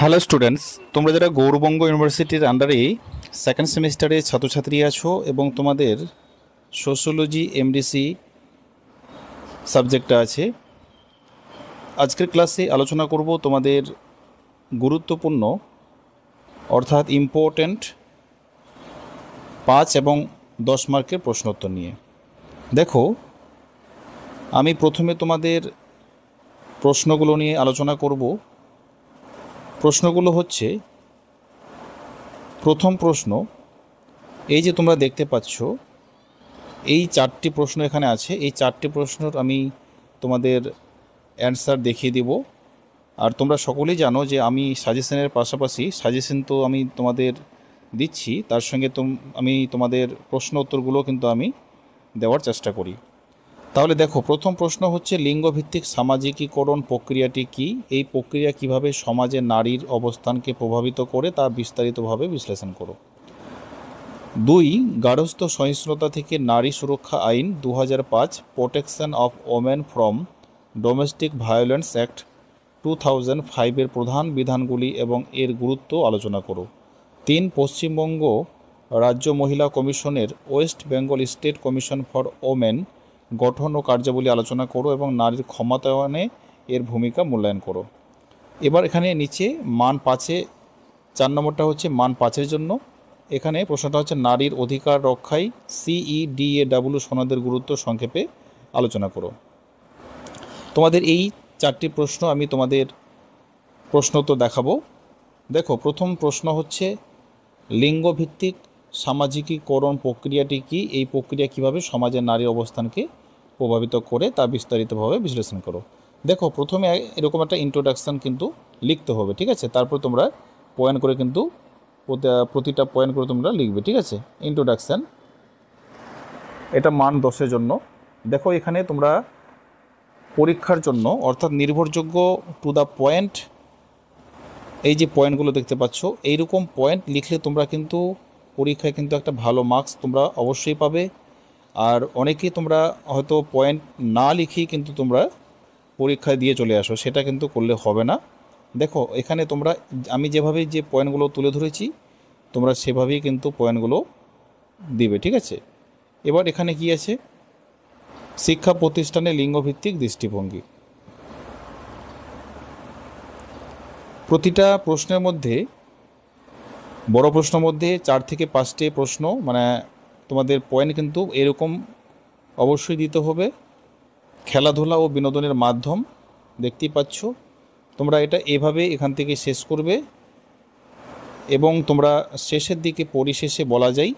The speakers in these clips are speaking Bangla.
হ্যালো স্টুডেন্টস, তোমরা যারা গৌরবঙ্গ ইউনিভার্সিটির আন্ডারে সেকেন্ড সেমিস্টারে ছাত্রছাত্রী আছো এবং তোমাদের সোশ্যোলজি এমডিসি সাবজেক্টটা আছে, আজকের ক্লাসে আলোচনা করব তোমাদের গুরুত্বপূর্ণ অর্থাৎ ইম্পর্ট্যান্ট 5 এবং 10 মার্কের প্রশ্নোত্তর নিয়ে। দেখো, আমি প্রথমে তোমাদের প্রশ্নগুলো নিয়ে আলোচনা করব। প্রশ্নগুলো হচ্ছে, প্রথম প্রশ্ন, এই যে তোমরা দেখতে পাচ্ছ এই 4টি প্রশ্ন এখানে আছে। এই 4টি প্রশ্নের আমি তোমাদের অ্যান্সার দেখিয়ে দেব। আর তোমরা সকলেই জানো যে আমি সাজেশনের পাশাপাশি সাজেশন তো আমি তোমাদের দিচ্ছি, তার সঙ্গে আমি তোমাদের প্রশ্ন উত্তরগুলো কিন্তু আমি দেওয়ার চেষ্টা করি। তাহলে দেখো, প্রথম প্রশ্ন হচ্ছে, লিঙ্গভিত্তিক সামাজিকীকরণ প্রক্রিয়াটি কী? এই প্রক্রিয়া কিভাবে সমাজে নারীর অবস্থানকে প্রভাবিত করে তা বিস্তারিতভাবে বিশ্লেষণ করো। 2, গার্হস্থ্য সহিষ্ণুতা থেকে নারী সুরক্ষা আইন 2005, protection of women from domestic violence act 2005 এর প্রধান বিধানগুলি এবং এর গুরুত্ব আলোচনা করো। 3, পশ্চিমবঙ্গ রাজ্য মহিলা কমিশনের West Bengal state commission for women গঠন ও কার্যাবলী আলোচনা করো এবং নারীর ক্ষমতায়নে এর ভূমিকা মূল্যায়ন করো। এবার এখানে নিচে মান 5-এ 4 নম্বরটা হচ্ছে মান 5-এর জন্য। এখানে প্রশ্নটা হচ্ছে, নারীর অধিকার রক্ষায় CEDAW সনদের গুরুত্ব সংক্ষেপে আলোচনা করো। তোমাদের এই 4টি প্রশ্ন আমি তোমাদের প্রশ্ন তো দেখাবো। দেখো, প্রথম প্রশ্ন হচ্ছে, লিঙ্গভিত্তিক সামাজিকীকরণ প্রক্রিয়াটি কি? এই প্রক্রিয়া কিভাবে সমাজের নারী অবস্থানকে প্রভাবিত করে তা বিস্তারিতভাবে বিশ্লেষণ করো। দেখো, প্রথমে এরকম একটা ইন্ট্রোডাকশান কিন্তু লিখতে হবে, ঠিক আছে? তারপর তোমরা পয়েন্ট করে কিন্তু প্রতিটা পয়েন্ট করে তোমরা লিখবে, ঠিক আছে? ইন্ট্রোডাকশান, এটা মান 10-এর জন্য। দেখো, এখানে তোমরা পরীক্ষার জন্য অর্থাৎ নির্ভরযোগ্য টু দ্য পয়েন্ট, এই যে পয়েন্টগুলো দেখতে পাচ্ছ, এইরকম পয়েন্ট লিখলে তোমরা কিন্তু পরীক্ষায় কিন্তু একটা ভালো মার্কস তোমরা অবশ্যই পাবে। আর অনেকেই তোমরা হয়তো পয়েন্ট না লিখেই কিন্তু তোমরা পরীক্ষায় দিয়ে চলে আসো, সেটা কিন্তু করলে হবে না। দেখো, এখানে তোমরা আমি যেভাবে যে পয়েন্টগুলো তুলে ধরেছি তোমরা সেভাবেই কিন্তু পয়েন্টগুলো দিবে, ঠিক আছে? এবার এখানে কি আছে, শিক্ষা প্রতিষ্ঠানে লিঙ্গভিত্তিক দৃষ্টিভঙ্গি। প্রতিটা প্রশ্নের মধ্যে, বড় প্রশ্নের মধ্যে 4 থেকে 5টে প্রশ্ন, মানে তোমাদের পয়েন্ট কিন্তু এরকম অবশ্যই দিতে হবে। খেলাধুলা ও বিনোদনের মাধ্যম, দেখতেই পাচ্ছ, তোমরা এটা এভাবে এখান থেকে শেষ করবে এবং তোমরা শেষের দিকে পরিশেষে বলা যায়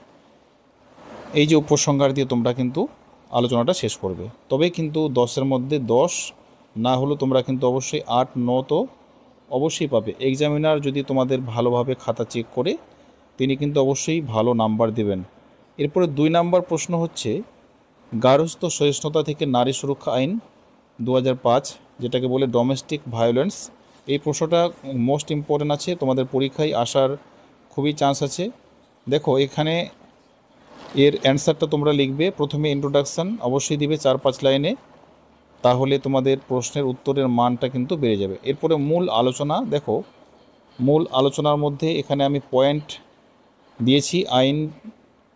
এই যে উপসংহার দিয়ে তোমরা কিন্তু আলোচনাটা শেষ করবে। তবে কিন্তু 10-এর মধ্যে 10 না হলেও তোমরা কিন্তু অবশ্যই 8-9 তো অবশ্যই পাবে। এক্সামিনার যদি তোমাদের ভালোভাবে খাতা চেক করে তিনি কিন্তু অবশ্যই ভালো নাম্বার দেবেন। এরপরে 2 নম্বর প্রশ্ন হচ্ছে, গার্হস্থ্য সহিষ্ণুতা থেকে নারী সুরক্ষা আইন 2005, যেটাকে বলে ডোমেস্টিক ভায়োলেন্স। এই প্রশ্নটা মোস্ট ইম্পর্টেন্ট আছে, তোমাদের পরীক্ষায় আসার খুবই চান্স আছে। দেখো, এখানে এর অ্যান্সারটা তোমরা লিখবে। প্রথমে ইন্ট্রোডাকশান অবশ্যই দিবে 4-5 লাইনে, তাহলে তোমাদের প্রশ্নের উত্তরের মানটা কিন্তু বেড়ে যাবে। এরপরে মূল আলোচনা। দেখো, মূল আলোচনার মধ্যে এখানে আমি পয়েন্ট দিয়েছি, আইন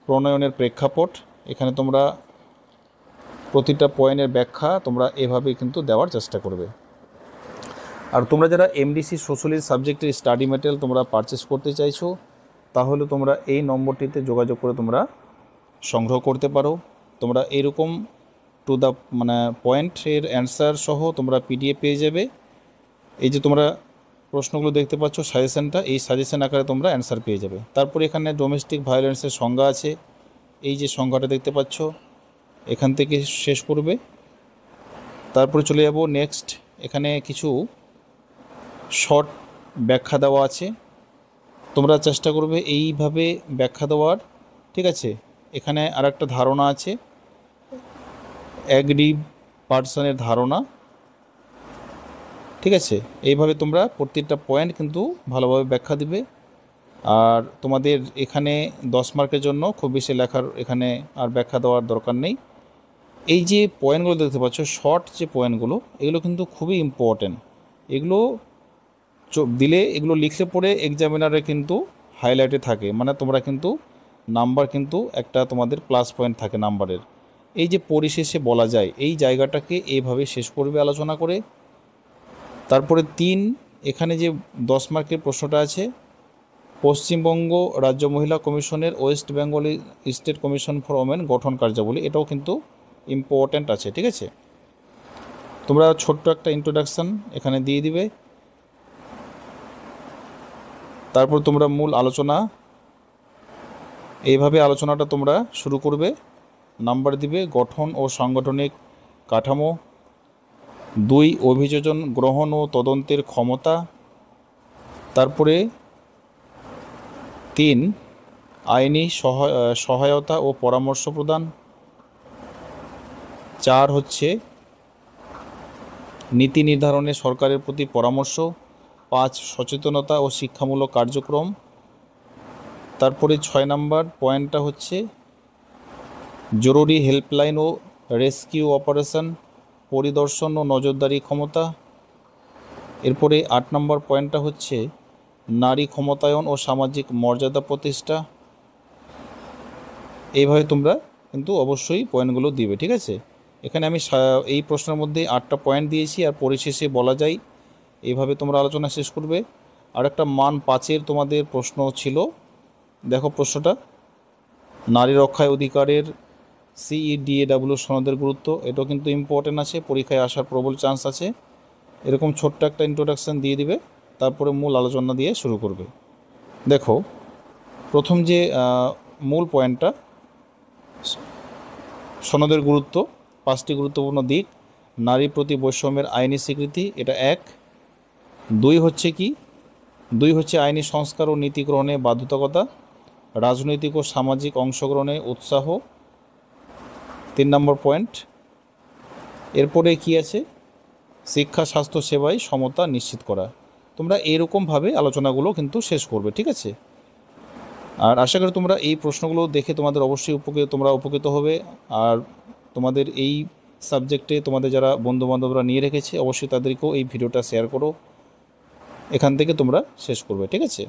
প্রণয়নের প্রেক্ষাপট। এখানে তোমরা প্রতিটা পয়েন্টের ব্যাখ্যা তোমরা এভাবেই কিন্তু দেওয়ার চেষ্টা করবে। আর তোমরা যারা এমডিসি সোশ্যোলজি সাবজেক্টের স্টাডি ম্যাটেরিয়াল তোমরা পারচেস করতে চাইছো, তাহলে তোমরা এই নম্বরটিতে যোগাযোগ করে তোমরা সংগ্রহ করতে পারো। তোমরা এরকম টু দ্য পয়েন্টের অ্যান্সার সহ তোমরা পিডিএফ পেয়ে যাবে। এই যে তোমরা প্রশ্নগুলো দেখতে পাচ্ছ, সাজেশনটা, এই সাজেশন আকারে তোমরা অ্যান্সার পেয়ে যাবে। তারপরে এখানে ডোমেস্টিক ভায়োলেন্সের সংজ্ঞা আছে, এই যে সংজ্ঞাটা দেখতে পাচ্ছ, এখান থেকে শেষ করবে। তারপরে চলে যাব নেক্সট, এখানে কিছু শর্ট ব্যাখ্যা দেওয়া আছে, তোমরা চেষ্টা করবে এইভাবে ব্যাখ্যা দেওয়ার, ঠিক আছে? এখানে আর একটা ধারণা আছে, অ্যাগ্রিভ পার্সনের ধারণা, ঠিক আছে? এইভাবে তোমরা প্রত্যেকটা পয়েন্ট কিন্তু ভালোভাবে ব্যাখ্যা দিবে। আর তোমাদের এখানে 10 মার্কের জন্য খুব বেশি লেখার এখানে আর ব্যাখ্যা দেওয়ার দরকার নেই। এই যে পয়েন্টগুলো দেখতে পাচ্ছ, শর্ট যে পয়েন্টগুলো, এগুলো কিন্তু খুবই ইম্পর্টেন্ট। এগুলো দিলে এগুলো লিখলে পরে এক্সামিনারে কিন্তু হাইলাইটে থাকে, মানে তোমরা কিন্তু নাম্বার কিন্তু একটা তোমাদের প্লাস পয়েন্ট থাকে নাম্বারের। এই যে পরিশেষে বলা যায়, এই জায়গাটাকে এইভাবে শেষ করবে আলোচনা করে। তারপরে 3, এখানে যে 10 মার্কের প্রশ্নটা আছে, পশ্চিমবঙ্গ রাজ্য মহিলা কমিশনের West Bengal state commission for women গঠন কার্যাবলী, এটাও কিন্তু ইম্পর্ট্যান্ট আছে, ঠিক আছে। তোমরা ছোট্ট একটা ইন্ট্রোডাকশান এখানে দিয়ে দিবে, তারপর তোমরা মূল আলোচনা, এইভাবে আলোচনাটা তোমরা শুরু করবে। নাম্বার দিবে গঠন ও সাংগঠনিক কাঠামো, 2 অভিযোজন গ্রহণ ও তদন্তের ক্ষমতা, তারপরে 3 আইনি সহায়তা ও পরামর্শ প্রদান, 4 হচ্ছে নীতি নির্ধারণে সরকারের প্রতি পরামর্শ, 5 সচেতনতা ও শিক্ষামূলক কার্যক্রম, তারপরে 6 নম্বর পয়েন্টটা হচ্ছে জরুরি হেল্পলাইন ও রেস্কিউ অপারেশন পরিদর্শন ও নজরদারি ক্ষমতা। এরপরে 8 নম্বর পয়েন্টটা হচ্ছে নারী ক্ষমতায়ন ও সামাজিক মর্যাদা প্রতিষ্ঠা। এইভাবে তোমরা কিন্তু অবশ্যই পয়েন্টগুলো দিবে, ঠিক আছে। এখানে আমি এই প্রশ্নের মধ্যে 8টা পয়েন্ট দিয়েছি, আর পরিশেষে বলা যায় এইভাবে তোমরা আলোচনা শেষ করবে। আর একটা মান 5-এর তোমাদের প্রশ্ন ছিল, দেখো প্রশ্নটা, নারী রক্ষায় অধিকারের CEDAW সনদের গুরুত্ব, এটাও কিন্তু ইম্পর্টেন্ট আছে, পরীক্ষায় আসার প্রবল চান্স আছে। এরকম ছোট্ট একটা ইন্ট্রোডাকশান দিয়ে দিবে, তারপরে মূল আলোচনা দিয়ে শুরু করবে। দেখো প্রথম যে মূল পয়েন্টটা, সনদের গুরুত্ব, 5টি গুরুত্বপূর্ণ দিক। নারী প্রতি বৈষম্যের আইনি স্বীকৃতি, এটা 1। 2 হচ্ছে কি, 2 হচ্ছে আইনি সংস্কার ও নীতি গ্রহণে বাধ্যবাধকতা, রাজনৈতিক ও সামাজিক অংশগ্রহণে উৎসাহ, 3 নম্বর পয়েন্ট। এরপরে কি আছে, শিক্ষা স্বাস্থ্য সেবায় সমতা নিশ্চিত করা। তোমরা এরকমভাবে আলোচনাগুলো কিন্তু শেষ করবে, ঠিক আছে। আর আশা করি তোমরা এই প্রশ্নগুলো দেখে তোমাদের অবশ্যই উপকৃত হবে। আর তোমাদের এই সাবজেক্টে তোমাদের যারা বন্ধুবান্ধবরা নিয়ে রেখেছে, অবশ্যই তাদেরকেও এই ভিডিওটা শেয়ার করো। এখান থেকে তোমরা শেষ করবে, ঠিক আছে।